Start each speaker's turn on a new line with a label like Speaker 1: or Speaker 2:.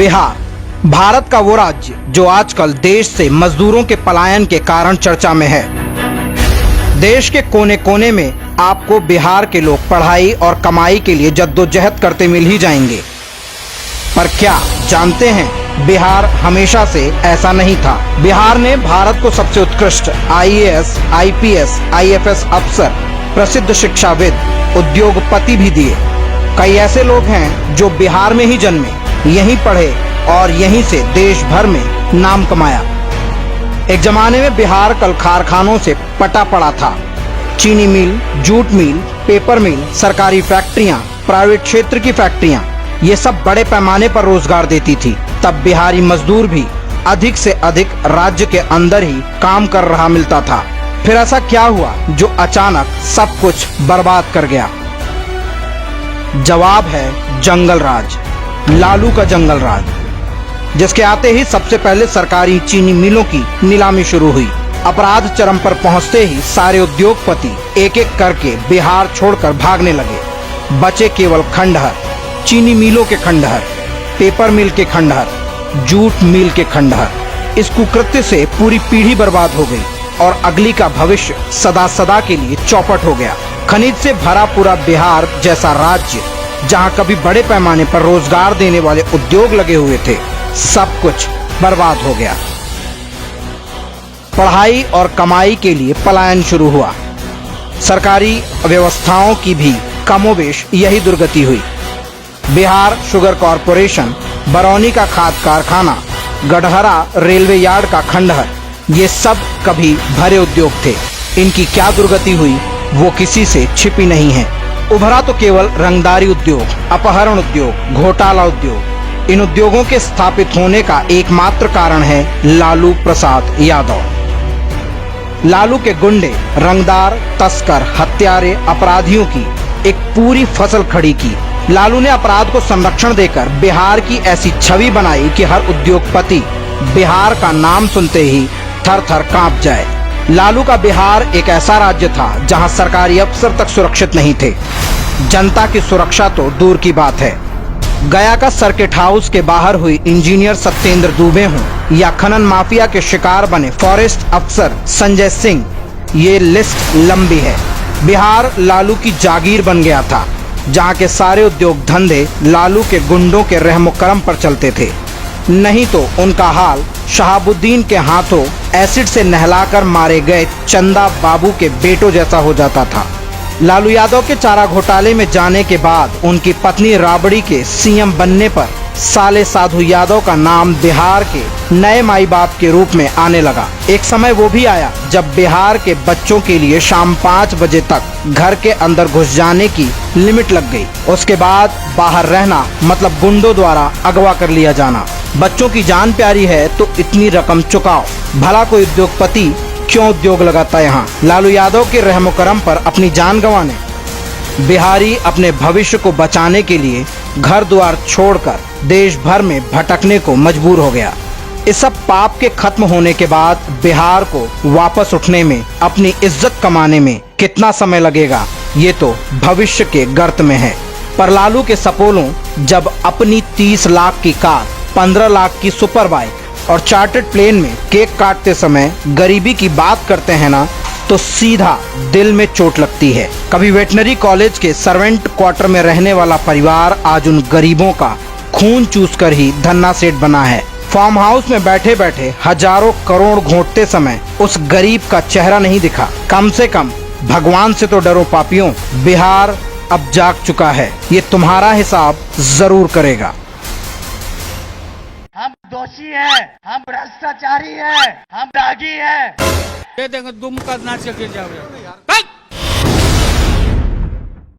Speaker 1: बिहार भारत का वो राज्य जो आजकल देश से मजदूरों के पलायन के कारण चर्चा में है। देश के कोने कोने में आपको बिहार के लोग पढ़ाई और कमाई के लिए जद्दोजहद करते मिल ही जाएंगे। पर क्या जानते हैं, बिहार हमेशा से ऐसा नहीं था। बिहार ने भारत को सबसे उत्कृष्ट आईएएस, आईपीएस, आईएफएस अफसर, प्रसिद्ध शिक्षाविद, उद्योगपति भी दिए। कई ऐसे लोग हैं जो बिहार में ही जन्मे, यहीं पढ़े और यहीं से देश भर में नाम कमाया। एक जमाने में बिहार कल कारखानों से पटा पड़ा था। चीनी मिल, जूट मिल, पेपर मिल, सरकारी फैक्ट्रियां, प्राइवेट क्षेत्र की फैक्ट्रियां, ये सब बड़े पैमाने पर रोजगार देती थी। तब बिहारी मजदूर भी अधिक से अधिक राज्य के अंदर ही काम कर रहा मिलता था। फिर ऐसा क्या हुआ जो अचानक सब कुछ बर्बाद कर गया? जवाब है जंगल राज, लालू का जंगल राज, जिसके आते ही सबसे पहले सरकारी चीनी मिलों की नीलामी शुरू हुई। अपराध चरम पर पहुंचते ही सारे उद्योगपति एक एक करके बिहार छोड़कर भागने लगे। बचे केवल खंडहर, चीनी मिलों के खंडहर, पेपर मिल के खंडहर, जूट मिल के खंडहर। इस कुकृत्य से पूरी पीढ़ी बर्बाद हो गई और अगली का भविष्य सदा सदा के लिए चौपट हो गया। खनिज से भरा पूरा बिहार जैसा राज्य, जहां कभी बड़े पैमाने पर रोजगार देने वाले उद्योग लगे हुए थे, सब कुछ बर्बाद हो गया। पढ़ाई और कमाई के लिए पलायन शुरू हुआ। सरकारी व्यवस्थाओं की भी कमोबेश यही दुर्गति हुई। बिहार शुगर कॉरपोरेशन, बरौनी का खाद कारखाना, गढ़हरा रेलवे यार्ड का खंडहर, ये सब कभी भरे उद्योग थे। इनकी क्या दुर्गति हुई वो किसी से छिपी नहीं है। उभरा तो केवल रंगदारी उद्योग, अपहरण उद्योग, घोटाला उद्योग। इन उद्योगों के स्थापित होने का एकमात्र कारण है लालू प्रसाद यादव। लालू के गुंडे, रंगदार, तस्कर, हत्यारे, अपराधियों की एक पूरी फसल खड़ी की। लालू ने अपराध को संरक्षण देकर बिहार की ऐसी छवि बनाई कि हर उद्योगपति बिहार का नाम सुनते ही थर थर कांप जाए। लालू का बिहार एक ऐसा राज्य था जहां सरकारी अफसर तक सुरक्षित नहीं थे। जनता की सुरक्षा तो दूर की बात है। गया का सर्किट हाउस के बाहर हुई इंजीनियर सत्येंद्र दुबे हों या खनन माफिया के शिकार बने फॉरेस्ट अफसर संजय सिंह, ये लिस्ट लंबी है। बिहार लालू की जागीर बन गया था, जहां के सारे उद्योग धंधे लालू के गुंडों के रहमो करम पर चलते थे। नहीं तो उनका हाल शहाबुद्दीन के हाथों एसिड से नहलाकर मारे गए चंदा बाबू के बेटों जैसा हो जाता था। लालू यादव के चारा घोटाले में जाने के बाद उनकी पत्नी राबड़ी के सीएम बनने पर साले साधु यादव का नाम बिहार के नए माई बाप के रूप में आने लगा। एक समय वो भी आया जब बिहार के बच्चों के लिए शाम 5 बजे तक घर के अंदर घुस जाने की लिमिट लग गई। उसके बाद बाहर रहना मतलब गुंडों द्वारा अगवा कर लिया जाना। बच्चों की जान प्यारी है तो इतनी रकम चुकाओ। भला कोई उद्योगपति क्यों उद्योग लगाता यहाँ? लालू यादव के रहमो करम पर अपनी जान गंवाने बिहारी अपने भविष्य को बचाने के लिए घर द्वार छोड़कर देश भर में भटकने को मजबूर हो गया। इस सब पाप के खत्म होने के बाद बिहार को वापस उठने में, अपनी इज्जत कमाने में कितना समय लगेगा ये तो भविष्य के गर्त में है। पर लालू के सपोलों जब अपनी 30 लाख की कार, 15 लाख की सुपर बाइक और चार्टर्ड प्लेन में केक काटते समय गरीबी की बात करते हैं ना, तो सीधा दिल में चोट लगती है। कभी वेटनरी कॉलेज के सर्वेंट क्वार्टर में रहने वाला परिवार आज उन गरीबों का खून चूसकर ही धन्ना सेठ बना है। फार्म हाउस में बैठे बैठे हजारों करोड़ घोंटते समय उस गरीब का चेहरा नहीं दिखा। कम से कम भगवान से तो डरो पापियों। बिहार अब जाग चुका है, ये तुम्हारा हिसाब जरूर करेगा।
Speaker 2: हम दोषी हैं, हम भ्रष्टाचारी हैं, हम दागी हैं।
Speaker 3: दे देंगे, तुम करना चाहिए जाओ।